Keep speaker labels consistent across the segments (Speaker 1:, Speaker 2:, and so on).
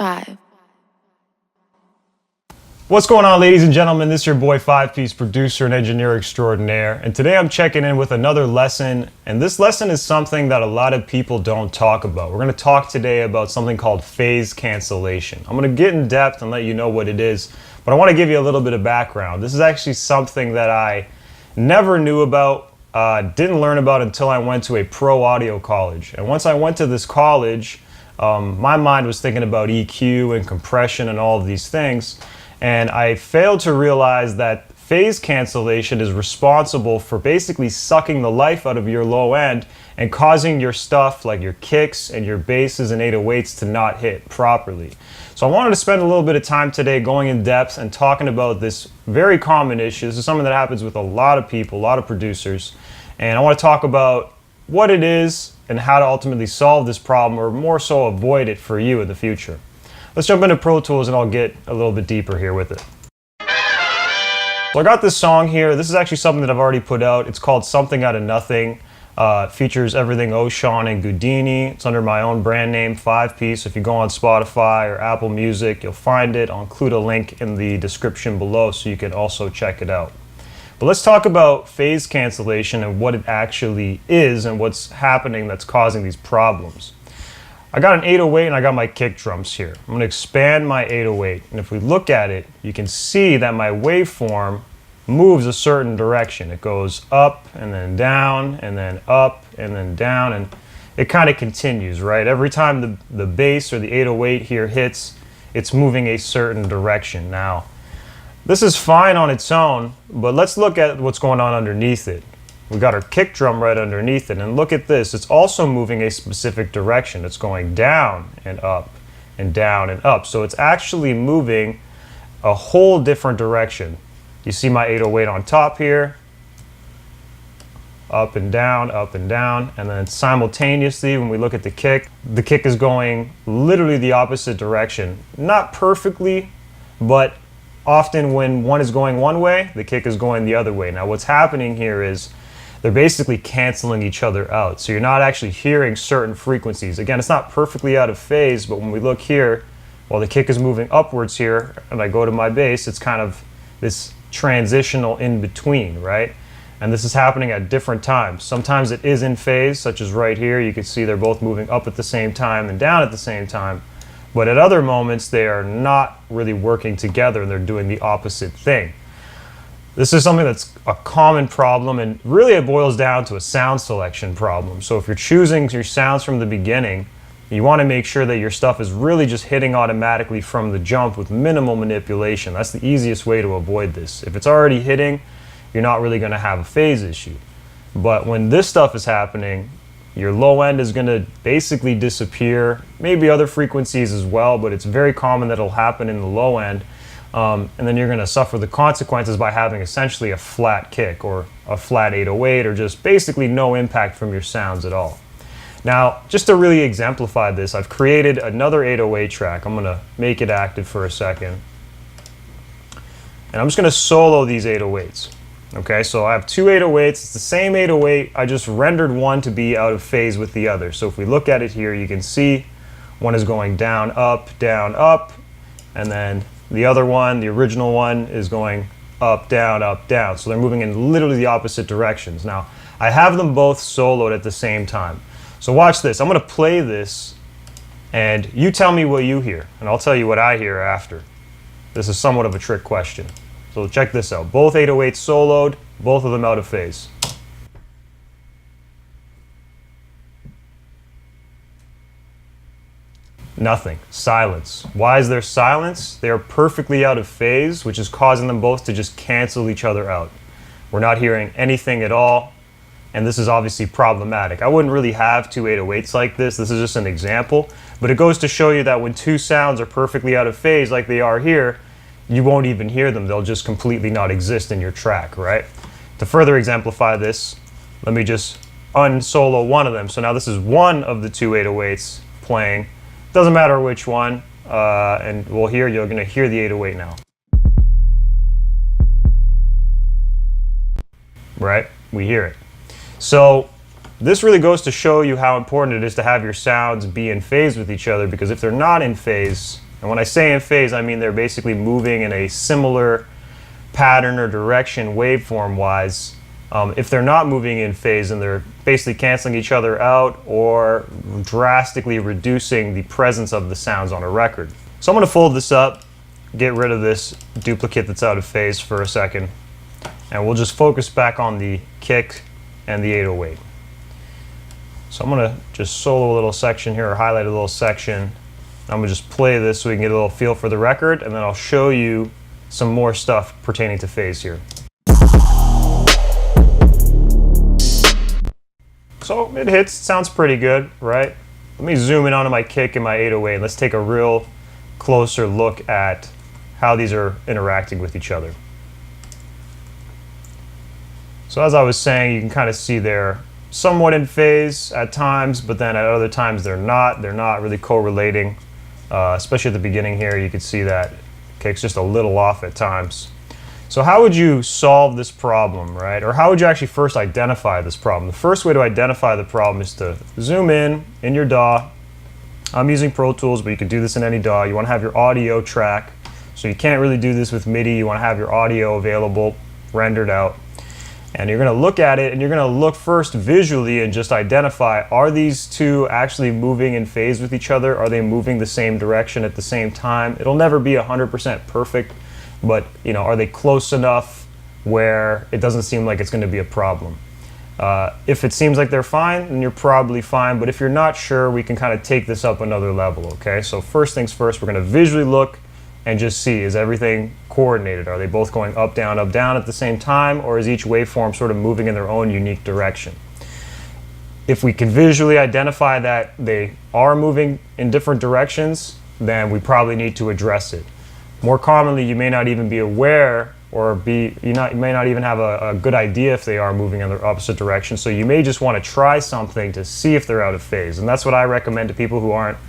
Speaker 1: 5.
Speaker 2: What's going on, ladies and gentlemen? This is your boy 5-Piece producer and engineer extraordinaire, and today I'm checking in with another lesson, and this lesson is something that a lot of people don't talk about. We're going to talk today about something called phase cancellation. I'm going to get in depth and let you know what it is, but I want to give you a little bit of background. This is actually something that I never knew about, didn't learn about until I went to a pro audio college. And once I went to this college, my mind was thinking about EQ and compression and all of these things. And I failed to realize that phase cancellation is responsible for basically sucking the life out of your low end and causing your stuff like your kicks and your basses and 808s to not hit properly. So I wanted to spend a little bit of time today going in depth and talking about this very common issue. This is something that happens with a lot of people, a lot of producers. And I want to talk about what it is and how to ultimately solve this problem, or more so avoid it for you in the future. Let's jump into Pro Tools and I'll get a little bit deeper here with it. So I got this song here. This is actually something that I've already put out. It's called Something Out of Nothing. It features everything Ocean and Goudini. It's under my own brand name, 5-Piece. If you go on Spotify or Apple Music, you'll find it. I'll include a link in the description below so you can also check it out. But let's talk about phase cancellation and what it actually is and what's happening that's causing these problems. I got an 808 and I got my kick drums here. I'm going to expand my 808, and if we look at it, you can see that my waveform moves a certain direction. It goes up and then down and then up and then down, and it kind of continues, right? Every time the bass or the 808 here hits, it's moving a certain direction. Now, this is fine on its own, but let's look at what's going on underneath it. We got our kick drum right underneath it, and look at this. It's also moving a specific direction. It's going down and up and down and up. So it's actually moving a whole different direction. You see my 808 on top here, up and down, and then simultaneously when we look at the kick is going literally the opposite direction. Not perfectly, but often when one is going one way, the kick is going the other way. Now what's happening here is they're basically canceling each other out. So you're not actually hearing certain frequencies. Again, it's not perfectly out of phase, but when we look here, while the kick is moving upwards here, and I go to my bass, it's kind of this transitional in between, right? And this is happening at different times. Sometimes it is in phase, such as right here. You can see they're both moving up at the same time and down at the same time. But at other moments, they are not really working together and they're doing the opposite thing. This is something that's a common problem, and really it boils down to a sound selection problem. So if you're choosing your sounds from the beginning, you want to make sure that your stuff is really just hitting automatically from the jump with minimal manipulation. That's the easiest way to avoid this. If it's already hitting, you're not really going to have a phase issue. But when this stuff is happening, your low end is going to basically disappear, maybe other frequencies as well, but it's very common that it'll happen in the low end. And then you're going to suffer the consequences by having essentially a flat kick or a flat 808, or just basically no impact from your sounds at all. Now, just to really exemplify this, I've created another 808 track. I'm going to make it active for a second. And I'm just going to solo these 808s. Okay, so I have two 808s. It's the same 808. I just rendered one to be out of phase with the other. So if we look at it here, you can see one is going down, up, and then the other one, the original one, is going up, down, up, down. So they're moving in literally the opposite directions. Now, I have them both soloed at the same time. So watch this. I'm going to play this, and you tell me what you hear, and I'll tell you what I hear after. This is somewhat of a trick question. So check this out. Both 808s soloed, both of them out of phase. Nothing. Silence. Why is there silence? They are perfectly out of phase, which is causing them both to just cancel each other out. We're not hearing anything at all, and this is obviously problematic. I wouldn't really have two 808s like this. This is just an example, but it goes to show you that when two sounds are perfectly out of phase like they are here, you won't even hear them. They'll just completely not exist in your track, right? To further exemplify this, let me just unsolo one of them. So now this is one of the two 808s playing. Doesn't matter which one, and you're going to hear the 808 now. Right? We hear it. So this really goes to show you how important it is to have your sounds be in phase with each other, because if they're not in phase, And when I say in phase, I mean they're basically moving in a similar pattern or direction waveform wise. If they're not moving in phase, then they're basically canceling each other out or drastically reducing the presence of the sounds on a record. So I'm going to fold this up, get rid of this duplicate that's out of phase for a second, and we'll just focus back on the kick and the 808. So I'm going to just solo a little section here, or highlight a little section. I'm going to just play this so we can get a little feel for the record, and then I'll show you some more stuff pertaining to phase here. So it hits, sounds pretty good, right? Let me zoom in onto my kick and my 808, and let's take a real closer look at how these are interacting with each other. So as I was saying, you can kind of see they're somewhat in phase at times, but then at other times they're not. They're not really correlating, especially at the beginning here. You can see that kick's just a little off at times. So how would you solve this problem, right? Or how would you actually first identify this problem? The first way to identify the problem is to zoom in your DAW. I'm using Pro Tools, but you can do this in any DAW. You want to have your audio track. So you can't really do this with MIDI. You want to have your audio available, rendered out. And you're going to look at it, and you're going to look first visually and just identify, are these two actually moving in phase with each other? Are they moving the same direction at the same time? It'll never be 100% perfect. But are they close enough where it doesn't seem like it's going to be a problem? If it seems like they're fine, then you're probably fine. But if you're not sure, we can kind of take this up another level, okay? So first things first, we're going to visually look and just see, is everything coordinated? Are they both going up, down at the same time? Or is each waveform sort of moving in their own unique direction? If we can visually identify that they are moving in different directions, then we probably need to address it. More commonly, you may not even be aware, or you may not even have a good idea if they are moving in the opposite direction. So you may just want to try something to see if they're out of phase. And that's what I recommend to people who aren't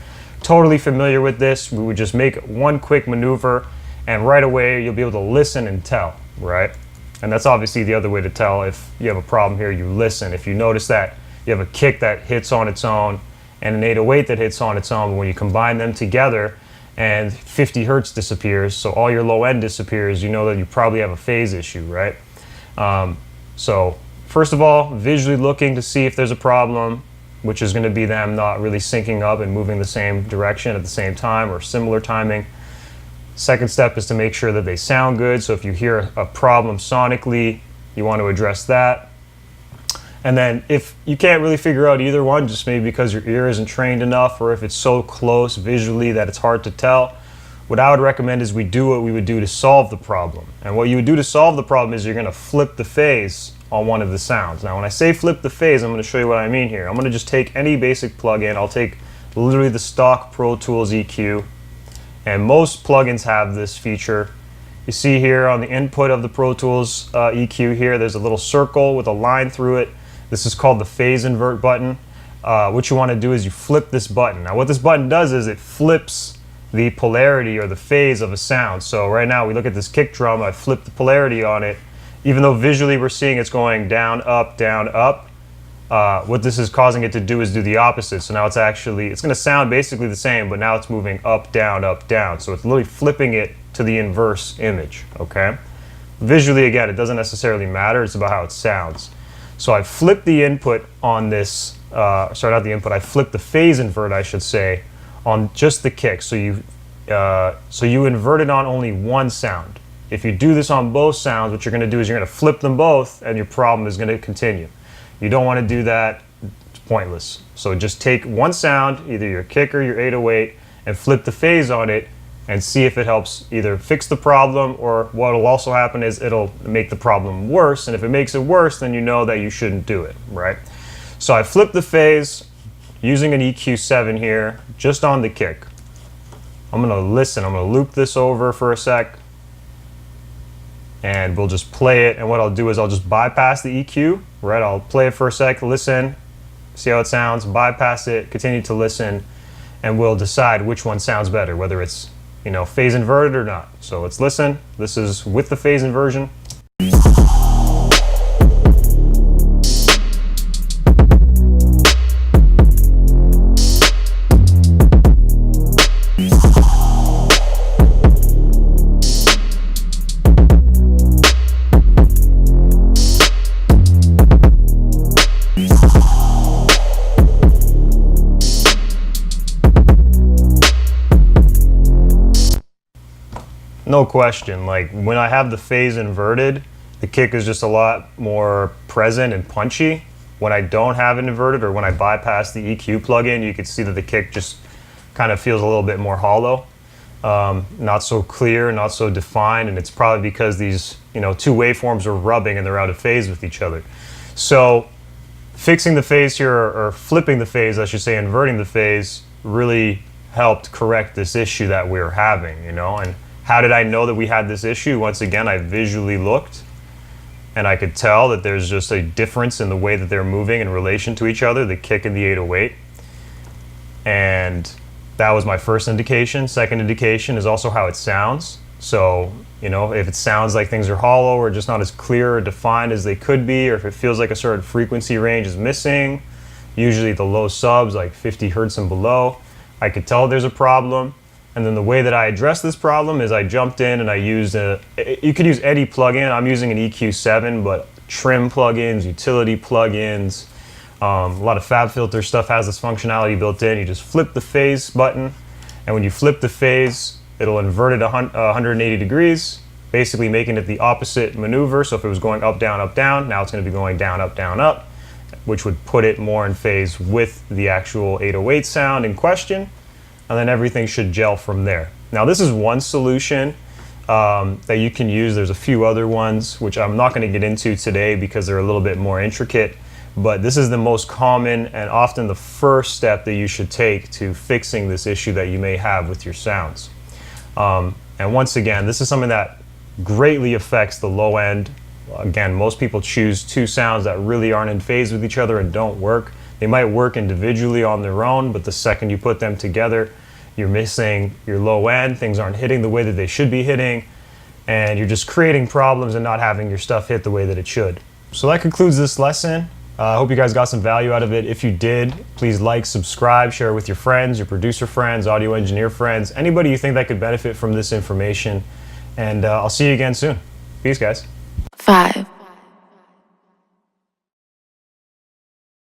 Speaker 2: totally familiar with this. We would just make one quick maneuver, and right away you'll be able to listen and tell, right? And that's obviously the other way to tell if you have a problem here. You listen. If you notice that you have a kick that hits on its own and an 808 that hits on its own, when you combine them together, and 50 hertz disappears, so all your low end disappears, you know that you probably have a phase issue, right? So first of all, visually looking to see if there's a problem, which is going to be them not really syncing up and moving the same direction at the same time or similar timing. Second step is to make sure that they sound good. So if you hear a problem sonically, you want to address that. And then if you can't really figure out either one, just maybe because your ear isn't trained enough, or if it's so close visually that it's hard to tell, what I would recommend is we do what we would do to solve the problem. And what you would do to solve the problem is you're going to flip the phase on one of the sounds. Now when I say flip the phase, I'm going to show you what I mean here. I'm going to just take any basic plugin. I'll take literally the stock Pro Tools EQ, and most plugins have this feature. You see here on the input of the Pro Tools EQ here, there's a little circle with a line through it. This is called the phase invert button. What you want to do is you flip this button. Now what this button does is it flips the polarity or the phase of a sound. So right now we look at this kick drum, I flip the polarity on it. Even though visually we're seeing it's going down, up, what this is causing it to do is do the opposite. So now it's going to sound basically the same, but now it's moving up, down, up, down. So it's literally flipping it to the inverse image, okay? Visually, again, it doesn't necessarily matter, it's about how it sounds. So I flipped the input on this, not the input, I flipped the phase invert, I should say, on just the kick. So you inverted on only one sound. If you do this on both sounds, what you're going to do is you're going to flip them both, and your problem is going to continue. You don't want to do that, it's pointless. So just take one sound, either your kick or your 808, and flip the phase on it, and see if it helps either fix the problem, or what will also happen is it'll make the problem worse. And if it makes it worse, then you know that you shouldn't do it, right? So I flipped the phase using an EQ7 here, just on the kick. I'm gonna listen, I'm gonna loop this over for a sec, and we'll just play it. And what I'll do is I'll just bypass the EQ, right? I'll play it for a sec, listen, see how it sounds, bypass it, continue to listen, and we'll decide which one sounds better, whether it's phase inverted or not. So let's listen. This is with the phase inversion. No question. Like when I have the phase inverted, the kick is just a lot more present and punchy. When I don't have it inverted, or when I bypass the EQ plugin, you can see that the kick just kind of feels a little bit more hollow. Not so clear, not so defined, and it's probably because these, two waveforms are rubbing and they're out of phase with each other. So fixing the phase here, or flipping the phase, I should say, inverting the phase, really helped correct this issue that we were having, And how did I know that we had this issue? Once again, I visually looked, and I could tell that there's just a difference in the way that they're moving in relation to each other, the kick and the 808. And that was my first indication. Second indication is also how it sounds. So, if it sounds like things are hollow or just not as clear or defined as they could be, or if it feels like a certain frequency range is missing, usually the low subs, like 50 hertz and below, I could tell there's a problem. And then the way that I addressed this problem is I jumped in and I used you could use any plugin. I'm using an EQ7, but trim plugins, utility plugins, a lot of FabFilter stuff has this functionality built in. You just flip the phase button, and when you flip the phase, it'll invert it 180 degrees, basically making it the opposite maneuver. So if it was going up, down, now it's going to be going down, up, which would put it more in phase with the actual 808 sound in question. And then everything should gel from there. Now this is one solution that you can use. There's a few other ones which I'm not going to get into today because they're a little bit more intricate, but this is the most common and often the first step that you should take to fixing this issue that you may have with your sounds. And once again, this is something that greatly affects the low end. Again, most people choose two sounds that really aren't in phase with each other and don't work. They might work individually on their own, but the second you put them together, you're missing your low end, things aren't hitting the way that they should be hitting, and you're just creating problems and not having your stuff hit the way that it should. So that concludes this lesson. I hope you guys got some value out of it. If you did, please like, subscribe, share it with your friends, your producer friends, audio engineer friends, anybody you think that could benefit from this information. And I'll see you again soon. Peace, guys.
Speaker 1: 5.